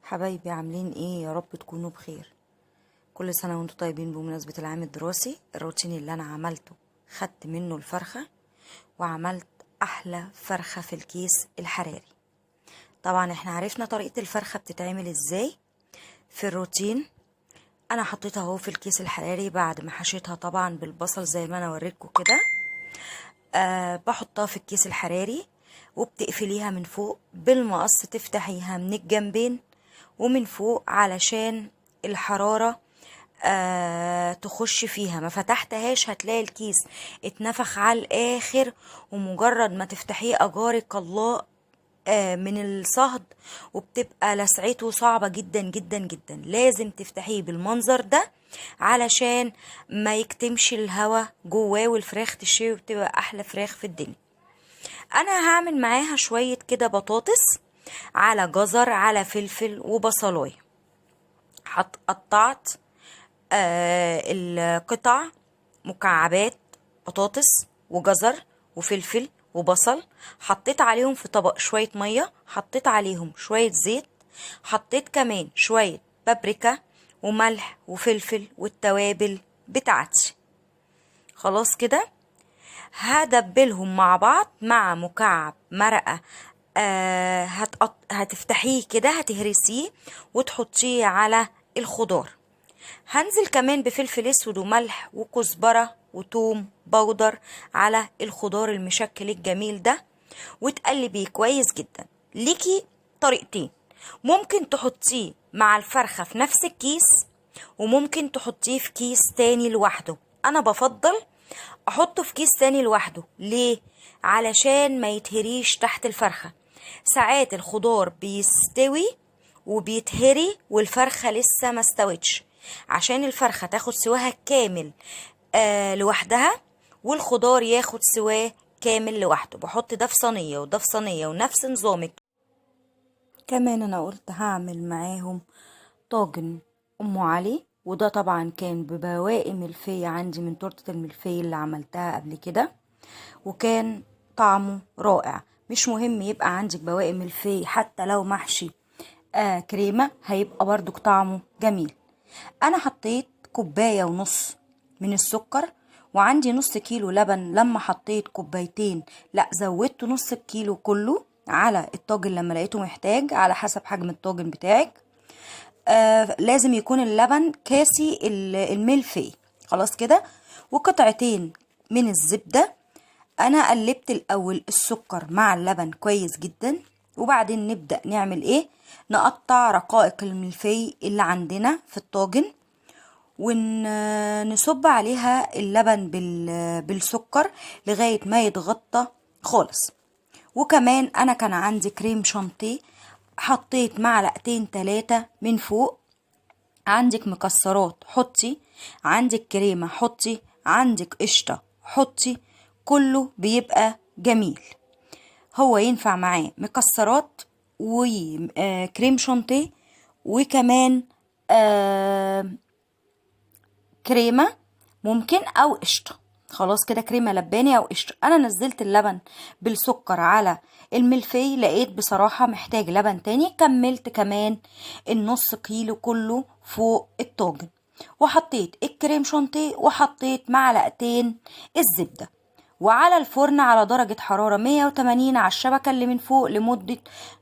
حبايبي عاملين ايه؟ يا رب تكونوا بخير. كل سنة وانتم طيبين بمناسبة العام الدراسي. الروتين اللي انا عملته خدت منه الفرخة وعملت احلى فرخة في الكيس الحراري. طبعا احنا عرفنا طريقة الفرخة بتتعمل ازاي في الروتين. انا حطيتها اهو في الكيس الحراري بعد ما حشيتها طبعا بالبصل زي ما انا وريتكم كده. بحطها في الكيس الحراري وبتقفليها من فوق بالمقص، تفتحيها من الجنبين ومن فوق علشان الحرارة تخش فيها. ما فتحتهاش هتلاقي الكيس اتنفخ على الاخر، ومجرد ما تفتحيه اجارك الله من الصهد، وبتبقى لسعته صعبة جدا جدا جدا. لازم تفتحيه بالمنظر ده علشان ما يكتمش الهواء جواه والفراخ تشوي وبتبقى احلى فراخ في الدنيا. انا هعمل معاها شوية كده بطاطس على جزر على فلفل وبصلايه. قطعت القطع مكعبات بطاطس وجزر وفلفل وبصل، حطيت عليهم في طبق شوية مية، حطيت عليهم شوية زيت، حطيت كمان شوية بابريكا وملح وفلفل والتوابل بتاعتي. خلاص كده هدبلهم مع بعض مع مكعب مرقة. هتفتحيه كده، هتهرسيه وتحطيه على الخضار. هنزل كمان بفلفل اسود وملح وكزبرة وتوم بودر على الخضار المشكل الجميل ده، وتقلبيه كويس جدا. ليكي طريقتين، ممكن تحطيه مع الفرخة في نفس الكيس، وممكن تحطيه في كيس تاني لوحده. انا بفضل احطه في كيس تاني لوحده. ليه؟ علشان ما يتهريش تحت الفرخة. ساعات الخضار بيستوي وبيتهري والفرخة لسه ما استوتش، عشان الفرخة تاخد سواها كامل لوحدها، والخضار ياخد سواه كامل لوحده. بحط ده في صينية وده في صينية ونفس نظامك. كمان انا قلت هعمل معاهم طاجن ام علي، وده طبعا كان ببواقي ملفية عندي من تورتة الملفية اللي عملتها قبل كده، وكان طعمه رائع. مش مهم يبقى عندك بواقي ملفية، حتى لو محشي كريمة هيبقى برضو طعمه جميل. انا حطيت كوباية ونص من السكر، وعندي نص كيلو لبن. لما حطيت كوبايتين لا زودت نص الكيلو كله على الطاجن لما لقيته محتاج، على حسب حجم الطاجن بتاعك. لازم يكون اللبن كاسي الملفي. خلاص كده، وقطعتين من الزبدة. انا قلبت الاول السكر مع اللبن كويس جدا، وبعدين نبدأ نعمل ايه؟ نقطع رقائق الملفي اللي عندنا في الطاجن ونصب عليها اللبن بالسكر لغاية ما يتغطى خالص. وكمان انا كان عندي كريم شانتيه، حطيت معلقتين 3 من فوق. عندك مكسرات حطي، عندك كريمة حطي، عندك قشطة حطي، كله بيبقى جميل. هو ينفع معاه مكسرات وكريم شانتيه وكمان كريمة ممكن او قشطة. خلاص كده كريمة لباني او قشطة. انا نزلت اللبن بالسكر على الملفي، لقيت بصراحة محتاج لبن تاني، كملت كمان النص كيلو كله فوق الطاجن، وحطيت الكريم شانتيه وحطيت معلقتين الزبدة، وعلى الفرن على درجة حرارة 180 على الشبكة اللي من فوق لمدة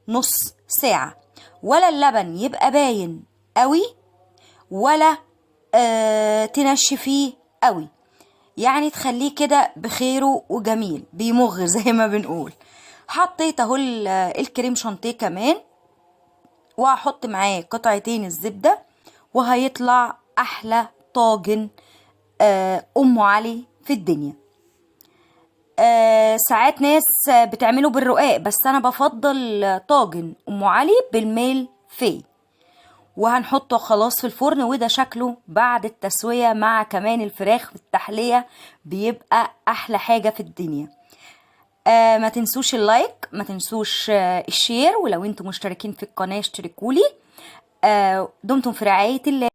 نص ساعة. ولا اللبن يبقى باين قوي ولا تنشفيه قوي، يعني تخليه كده بخيره وجميل بيمغ زي ما بنقول. حطيت اهو الكريم شانتيه كمان، وهحط معاه قطعتين الزبدة، وهيطلع احلى طاجن ام علي في الدنيا. ساعات ناس بتعمله بالرقاق، بس انا بفضل طاجن ام علي بالميل في. وهنحطه خلاص في الفرن، وده شكله بعد التسوية مع كمان الفراخ بالتحلية بيبقى احلى حاجة في الدنيا. ما تنسوش اللايك، ما تنسوش الشير، ولو انتم مشتركين في القناة اشتركولي. دمتم في رعاية الله.